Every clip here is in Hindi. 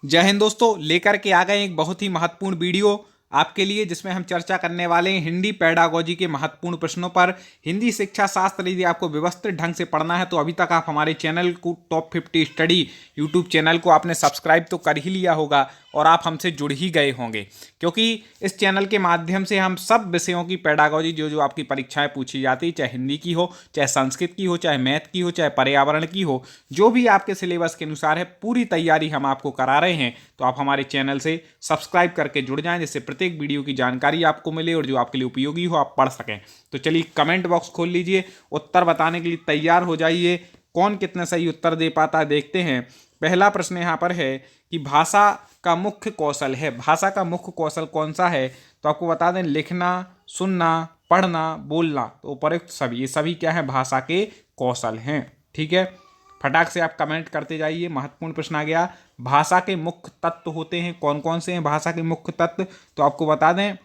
जय हिंद दोस्तों, लेकर के आ गए एक बहुत ही महत्वपूर्ण वीडियो आपके लिए, जिसमें हम चर्चा करने वाले हैं हिंदी पेडागोजी के महत्वपूर्ण प्रश्नों पर। हिंदी शिक्षा शास्त्र यदि आपको व्यवस्थित ढंग से पढ़ना है तो अभी तक आप हमारे चैनल को टॉप 50 स्टडी यूट्यूब चैनल को आपने सब्सक्राइब तो कर ही लिया होगा और आप हमसे जुड़ ही गए होंगे, क्योंकि इस चैनल के माध्यम से हम सब विषयों की पेडागोजी जो जो आपकी परीक्षाएं पूछी जाती है, चाहे हिंदी की हो, चाहे संस्कृत की हो, चाहे मैथ की हो, चाहे पर्यावरण की हो, जो भी आपके सिलेबस के अनुसार है, पूरी तैयारी हम आपको करा रहे हैं। तो आप हमारे चैनल से सब्सक्राइब करके जुड़ जाएं, जिससे प्रत्येक वीडियो की जानकारी आपको मिले और जो आपके लिए उपयोगी हो आप पढ़ सकें। तो चलिए कमेंट बॉक्स खोल लीजिए, उत्तर बताने के लिए तैयार हो जाइए। कौन कितने सही उत्तर दे पाता है देखते हैं। पहला प्रश्न यहाँ पर है कि भाषा का मुख्य कौशल है, भाषा का मुख्य कौशल कौन सा है? तो आपको बता दें, लिखना, सुनना, पढ़ना, बोलना। तो उपयुक्त सभी, ये सभी क्या है? भाषा के कौशल हैं। ठीक है, फटाक से आप कमेंट करते जाइए। महत्वपूर्ण प्रश्न आ गया, भाषा के मुख्य तत्व होते हैं, कौन कौन से हैं भाषा के मुख्य तत्व? तो आपको बता दें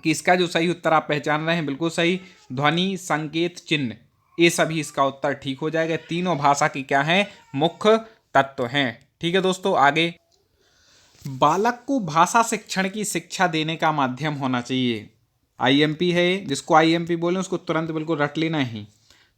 कि इसका जो सही उत्तर आप पहचान रहे हैं, बिल्कुल सही, ध्वनि, संकेत, चिन्ह, ये सभी इसका उत्तर ठीक हो जाएगा। तीनों भाषा की क्या है? मुख्य तत्व हैं। ठीक है दोस्तों, आगे, बालक को भाषा शिक्षण की शिक्षा देने का माध्यम होना चाहिए। आईएमपी है, जिसको आईएमपी बोले उसको तुरंत बिल्कुल रट लेना ही।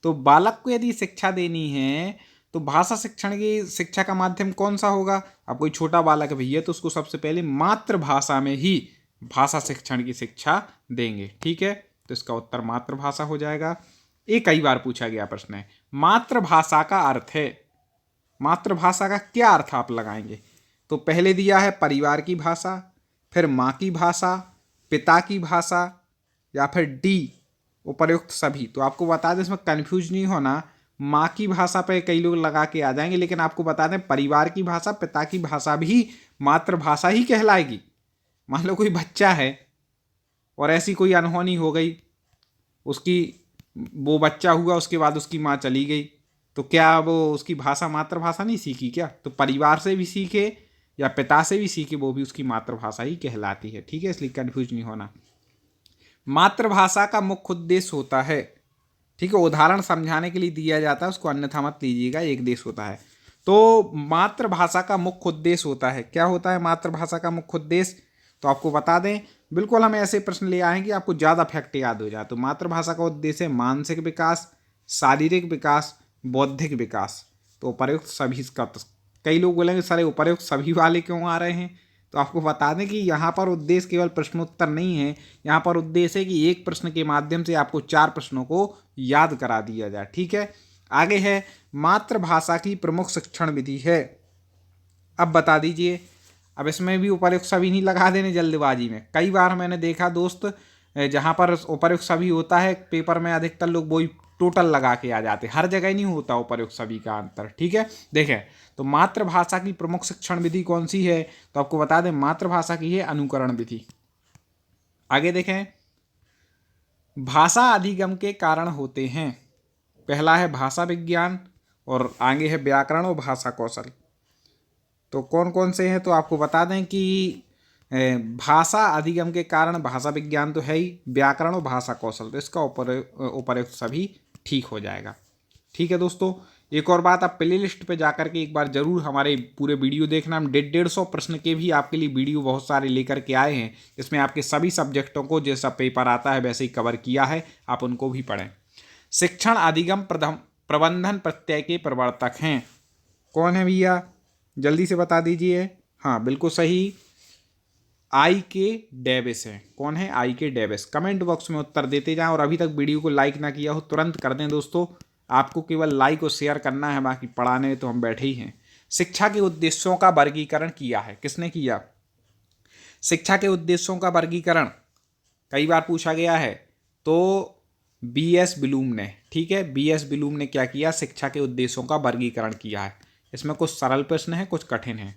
तो बालक को यदि शिक्षा देनी है तो भाषा शिक्षण की शिक्षा का माध्यम कौन सा होगा? अब कोई छोटा बालक है भैया, तो उसको सबसे पहले मातृभाषा में ही भाषा शिक्षण की शिक्षा देंगे। ठीक है, तो इसका उत्तर मातृभाषा हो जाएगा। ये कई बार पूछा गया प्रश्न है। मातृभाषा का अर्थ है, मातृभाषा का क्या अर्थ आप लगाएंगे? तो पहले दिया है परिवार की भाषा, फिर माँ की भाषा, पिता की भाषा, या फिर डी उपर्युक्त सभी। तो आपको बता दें, इसमें कंफ्यूज नहीं होना, माँ की भाषा पे कई लोग लगा के आ जाएंगे, लेकिन आपको बता दें परिवार की भाषा, पिता की भाषा भी मातृभाषा ही कहलाएगी। मान लो कोई बच्चा है और ऐसी कोई अनहोनी हो गई, उसकी, वो बच्चा हुआ, उसके बाद उसकी माँ चली गई, तो क्या वो उसकी भाषा मातृभाषा नहीं सीखी क्या? तो परिवार से भी सीखे या पिता से भी सीखे, वो भी उसकी मातृभाषा ही कहलाती है। ठीक है, इसलिए कंफ्यूज नहीं होना। मातृभाषा का मुख्य उद्देश्य होता है, ठीक है, उदाहरण समझाने के लिए दिया जाता है, उसको अन्यथा मत लीजिएगा, एक देश होता है। तो मातृभाषा का मुख्य उद्देश्य होता है, क्या होता है मातृभाषा का मुख्य उद्देश्य? तो आपको बता दें, बिल्कुल हम ऐसे प्रश्न ले आएंगे आपको ज़्यादा फैक्ट याद हो जाए। तो मातृभाषा का उद्देश्य है मानसिक विकास, शारीरिक विकास, बौद्धिक विकास। तो उपर्युक्त सभी इसका, कई लोग बोलेंगे सर उपर्युक्त सभी वाले क्यों आ रहे हैं? तो आपको बता दें कि यहाँ पर उद्देश्य केवल प्रश्नोत्तर नहीं है, यहाँ पर उद्देश्य है कि एक प्रश्न के माध्यम से आपको 4 प्रश्नों को याद करा दिया जाए। ठीक है, आगे है, मातृभाषा की प्रमुख शिक्षण विधि है। अब बता दीजिए, अब इसमें भी उपर्युक्त सभी नहीं लगा देने जल्दबाजी में। कई बार मैंने देखा दोस्त, जहाँ पर उपर्युक्त सभी होता है पेपर में, अधिकतर लोग वही टोटल लगा के आ जाते, हर जगह नहीं होता उपर्युक्त सभी का अंतर। ठीक है, देखें, तो मातृभाषा की प्रमुख शिक्षण विधि कौन सी है? तो आपको बता दें, मातृभाषा की है अनुकरण विधि। आगे देखें, भाषा अधिगम के कारण होते हैं। पहला है भाषा विज्ञान और आगे है व्याकरण और भाषा कौशल। तो कौन कौन से हैं? तो आपको बता दें कि भाषा अधिगम के कारण भाषा विज्ञान तो है ही, व्याकरण और भाषा कौशल, तो इसका उपर्युक्त सभी ठीक हो जाएगा। ठीक है दोस्तों, एक और बात, आप प्ले लिस्ट पर जाकर के एक बार जरूर हमारे पूरे वीडियो देखना। हम 150 प्रश्न के भी आपके लिए वीडियो बहुत सारे लेकर के आए हैं, इसमें आपके सभी सब्जेक्टों को जैसा पेपर आता है वैसे ही कवर किया है, आप उनको भी पढ़ें। शिक्षण अधिगम प्रबंधन प्रत्यय के प्रवर्तक हैं, कौन है भैया? जल्दी से बता दीजिए। हाँ बिल्कुल सही, आई के डेविस है। कौन है? आई के डेविस। कमेंट बॉक्स में उत्तर देते जाएं, और अभी तक वीडियो को लाइक ना किया हो तुरंत कर दें दोस्तों, आपको केवल लाइक और शेयर करना है, बाकी पढ़ाने तो हम बैठे ही हैं। शिक्षा के उद्देश्यों का वर्गीकरण किया है, किसने किया? शिक्षा के उद्देश्यों का वर्गीकरण कई बार पूछा गया है, तो बीएस ब्लूम ने। ठीक है, बीएस ब्लूम ने क्या किया? शिक्षा के उद्देश्यों का वर्गीकरण किया है। इसमें कुछ सरल प्रश्न है, कुछ कठिन है,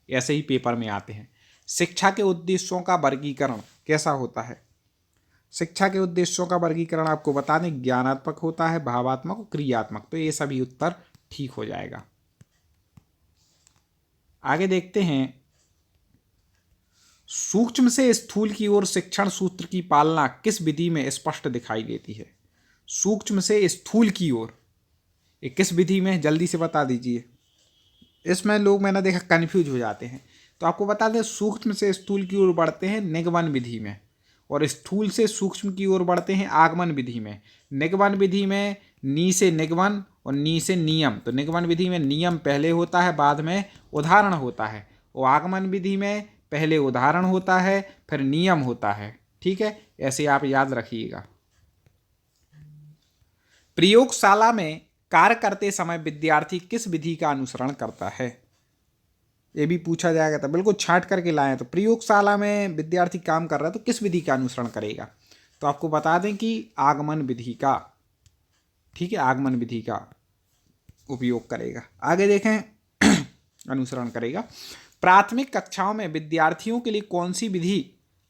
ऐसे ही पेपर में आते हैं। शिक्षा के उद्देश्यों का वर्गीकरण कैसा होता है? शिक्षा के उद्देश्यों का वर्गीकरण आपको बता दें, ज्ञानात्मक होता है, भावात्मक और क्रियात्मक। तो ये सभी उत्तर ठीक हो जाएगा। आगे देखते हैं, सूक्ष्म से स्थूल की ओर शिक्षण सूत्र की पालना किस विधि में स्पष्ट दिखाई देती है? सूक्ष्म से स्थूल की ओर, ये किस विधि में? जल्दी से बता दीजिए। इसमें लोग, मैंने देखा, कंफ्यूज हो जाते हैं। तो आपको बता दें सूक्ष्म से स्थूल की ओर बढ़ते हैं निगमन विधि में, और स्थूल से सूक्ष्म की ओर बढ़ते हैं आगमन विधि में। निगमन विधि में नी से निगमन और नी से नियम, तो निगमन विधि में नियम पहले होता है बाद में उदाहरण होता है, और आगमन विधि में पहले उदाहरण होता है फिर नियम होता है। ठीक है, ऐसे आप याद रखिएगा। प्रयोगशाला में कार्य करते समय विद्यार्थी किस विधि का अनुसरण करता है, ये भी पूछा जाएगा, तो बिल्कुल छांट करके लाएं। तो प्रयोगशाला में विद्यार्थी काम कर रहा है तो किस विधि का अनुसरण करेगा, तो आपको बता दें कि आगमन विधि का, ठीक है, आगमन विधि का उपयोग करेगा। आगे देखें अनुसरण करेगा। प्राथमिक कक्षाओं में विद्यार्थियों के लिए कौन सी विधि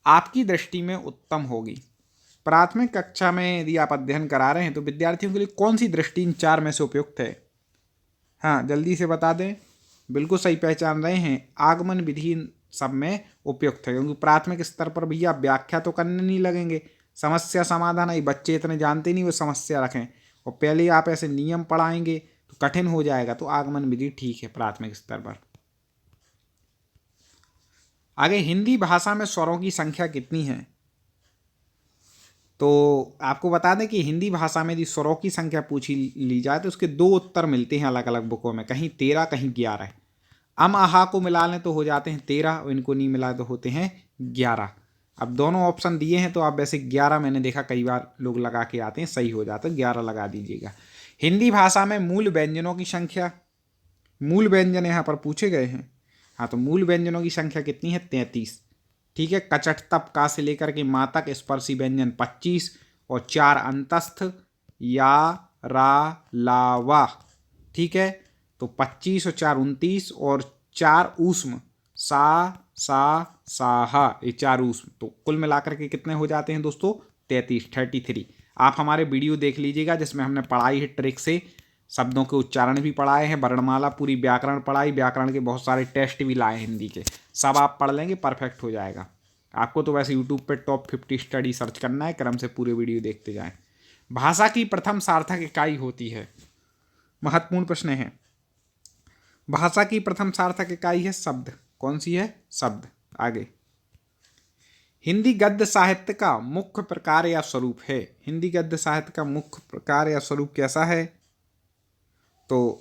आपकी दृष्टि में उत्तम होगी। प्राथमिक कक्षा में यदि आप अध्ययन करा रहे हैं तो विद्यार्थियों के लिए कौन सी दृष्टि इन चार में से उपयुक्त है। हाँ, जल्दी से बता दें। बिल्कुल सही पहचान रहे हैं, आगमन विधि सब में उपयुक्त है, क्योंकि प्राथमिक स्तर पर भैया व्याख्या तो करने नहीं लगेंगे, समस्या समाधान है, बच्चे इतने जानते नहीं वो समस्या रखें, और पहले आप ऐसे नियम पढ़ाएंगे तो कठिन हो जाएगा। तो आगमन विधि ठीक है प्राथमिक स्तर पर। आगे, हिंदी भाषा में स्वरों की संख्या कितनी है। तो आपको बता दें कि हिंदी भाषा में यदि स्वरों की संख्या पूछी ली जाए तो उसके दो उत्तर मिलते हैं अलग अलग बुकों में, कहीं 13 कहीं 11। अम आहा को मिला लें तो हो जाते हैं 13, और इनको नहीं मिला तो होते हैं 11। अब दोनों ऑप्शन दिए हैं तो आप वैसे 11, मैंने देखा कई बार लोग लगा के आते हैं, सही हो जाता है, 11 लगा दीजिएगा। हिंदी भाषा में मूल व्यंजनों की संख्या, मूल व्यंजन यहाँ पर पूछे गए हैं। हाँ, तो मूल व्यंजनों की संख्या कितनी है, 33। ठीक है, कचट तप का से लेकर के माँ तक स्पर्शी व्यंजन 25, और 4 अंतस्थ या रा ला वा। ठीक है, तो 25 और 4 29, और 4 ऊष्म सा हा, ये 4 ऊष्म, तो कुल मिलाकर के कितने हो जाते हैं दोस्तों, 33। आप हमारे वीडियो देख लीजिएगा जिसमें हमने पढ़ाई है ट्रिक से, शब्दों के उच्चारण भी पढ़ाए हैं, वर्णमाला पूरी व्याकरण पढ़ाई, व्याकरण के बहुत सारे टेस्ट भी लाए हिंदी के, सब आप पढ़ लेंगे परफेक्ट हो जाएगा। आपको तो वैसे यूट्यूब पे टॉप 50 स्टडी सर्च करना है, क्रम से पूरे वीडियो देखते जाएं। भाषा की प्रथम सार्थक इकाई होती है, महत्वपूर्ण प्रश्न है। भाषा की प्रथम सार्थक इकाई है शब्द, कौन सी है, शब्द। आगे, हिंदी गद्य साहित्य का मुख्य प्रकार या स्वरूप है। हिंदी गद्य साहित्य का मुख्य प्रकार या स्वरूप कैसा है, तो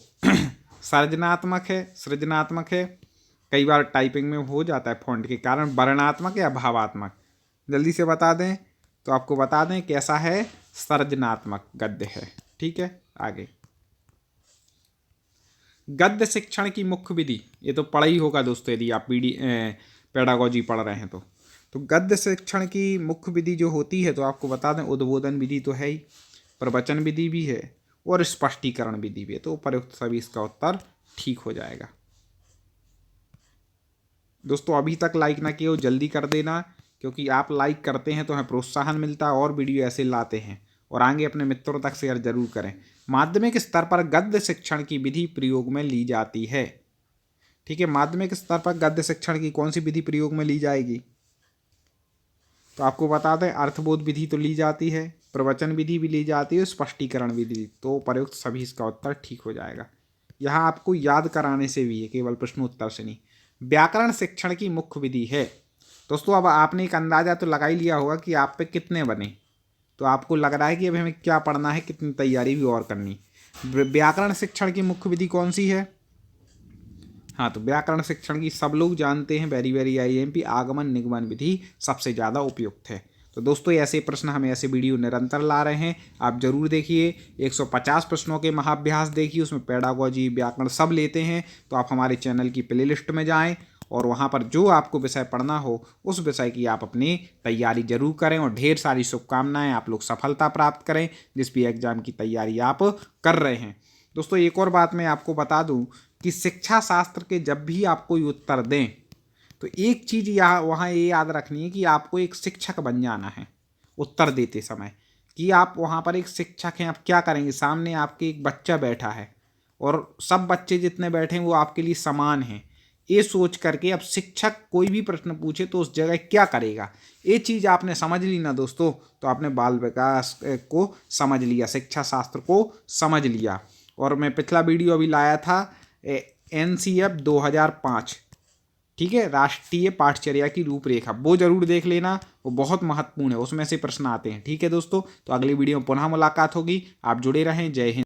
सर्जनात्मक है, सृजनात्मक है, कई बार टाइपिंग में हो जाता है फॉन्ट के कारण, वर्णनात्मक या भावात्मक। जल्दी से बता दें, तो आपको बता दें कैसा है, सर्जनात्मक गद्य है। ठीक है, आगे, गद्य शिक्षण की मुख्य विधि, ये तो पढ़ा ही होगा दोस्तों यदि आप पेडागोजी पढ़ रहे हैं तो गद्य शिक्षण की मुख्य विधि जो होती है, तो आपको बता दें उद्बोधन विधि तो है ही, प्रवचन विधि भी है, और स्पष्टीकरण विधि भी है। तो उपयुक्त सभी इसका उत्तर ठीक हो जाएगा। दोस्तों अभी तक लाइक ना किए हो जल्दी कर देना, क्योंकि आप लाइक करते हैं तो हमें प्रोत्साहन मिलता है और वीडियो ऐसे लाते हैं, और आगे अपने मित्रों तक शेयर जरूर करें। माध्यमिक स्तर पर गद्य शिक्षण की विधि प्रयोग में ली जाती है। ठीक है, माध्यमिक स्तर पर गद्य शिक्षण की कौन सी विधि प्रयोग में ली जाएगी, तो आपको बता दें अर्थबोध विधि तो ली जाती है, प्रवचन विधि भी ली जाती है, स्पष्टीकरण विधि, तो प्रयुक्त सभी इसका उत्तर ठीक हो जाएगा। यहाँ आपको याद कराने से भी है, केवल प्रश्नोत्तर से नहीं। व्याकरण शिक्षण की मुख्य विधि है। दोस्तों अब आपने एक अंदाजा तो लगा ही लिया होगा कि आप पे कितने बने, तो आपको लग रहा है कि अभी हमें क्या पढ़ना है, कितनी तैयारी भी और करनी। व्याकरण शिक्षण की मुख्य विधि कौन सी है, हाँ, तो व्याकरण शिक्षण की सब लोग जानते हैं, वेरी वेरी IMP, आगमन निगमन विधि सबसे ज़्यादा उपयुक्त है। तो दोस्तों ऐसे प्रश्न हम ऐसे वीडियो निरंतर ला रहे हैं, आप जरूर देखिए। 150 प्रश्नों के महाअभ्यास देखिए, उसमें पेडागोजी व्याकरण सब लेते हैं। तो आप हमारे चैनल की प्लेलिस्ट में जाएं और वहाँ पर जो आपको विषय पढ़ना हो उस विषय की आप अपनी तैयारी जरूर करें, और ढेर सारी शुभकामनाएं, आप लोग सफलता प्राप्त करें जिस भी एग्जाम की तैयारी आप कर रहे हैं। दोस्तों एक और बात मैं आपको बता दूं कि शिक्षा शास्त्र के जब भी आप कोई उत्तर दें तो एक चीज़ यहाँ वहाँ ये याद रखनी है कि आपको एक शिक्षक बन जाना है उत्तर देते समय, कि आप वहाँ पर एक शिक्षक हैं। आप क्या करेंगे, सामने आपके एक बच्चा बैठा है और सब बच्चे जितने बैठे हैं वो आपके लिए समान हैं, ये सोच करके अब शिक्षक कोई भी प्रश्न पूछे तो उस जगह क्या करेगा, ये चीज़ आपने समझ ली ना दोस्तों, तो आपने बाल विकास को समझ लिया, शिक्षा शास्त्र को समझ लिया। और मैं पिछला वीडियो अभी लाया था NCF 2005, ठीक है, राष्ट्रीय पाठचर्या की रूपरेखा, वो जरूर देख लेना, वो बहुत महत्वपूर्ण है, उसमें से प्रश्न आते हैं। ठीक है दोस्तों, तो अगली वीडियो में पुनः मुलाकात होगी। आप जुड़े रहें। जय हिंद।